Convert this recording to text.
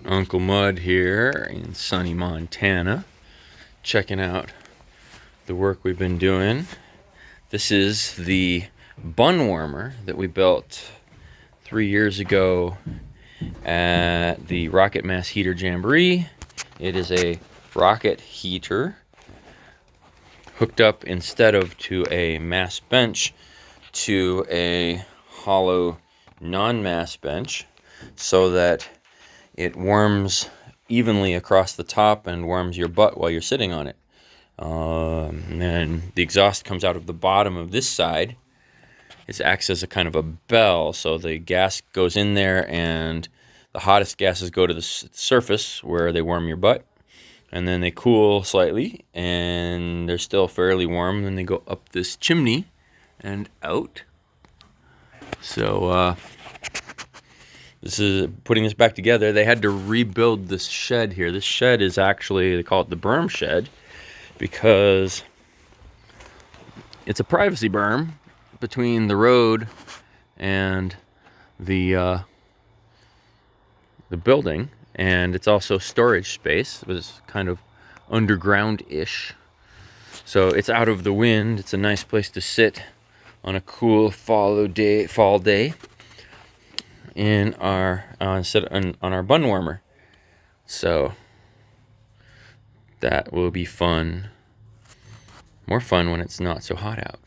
Uncle Mud here in sunny Montana, checking out the work we've been doing. This is the Bun Warmer that we built 3 years ago at the Rocket Heater Jamboree. It is a rocket heater hooked up, instead of to a mass bench, to a hollow non-mass bench, so that it warms evenly across the top and warms your butt while you're sitting on it. And the exhaust comes out of the bottom of this side. It acts as a kind of a bell, so the gas goes in there and the hottest gases go to the surface where they warm your butt, and then they cool slightly and they're still fairly warm, and then they go up this chimney and out. So this is putting this back together. They had to rebuild this shed here. This shed is actually, they call it the berm shed, because it's a privacy berm between the road and the building, and it's also storage space. It was kind of underground-ish, so it's out of the wind. It's a nice place to sit on a cool fall day in our on our Bun Warmer. So that will be fun. More fun when it's not so hot out.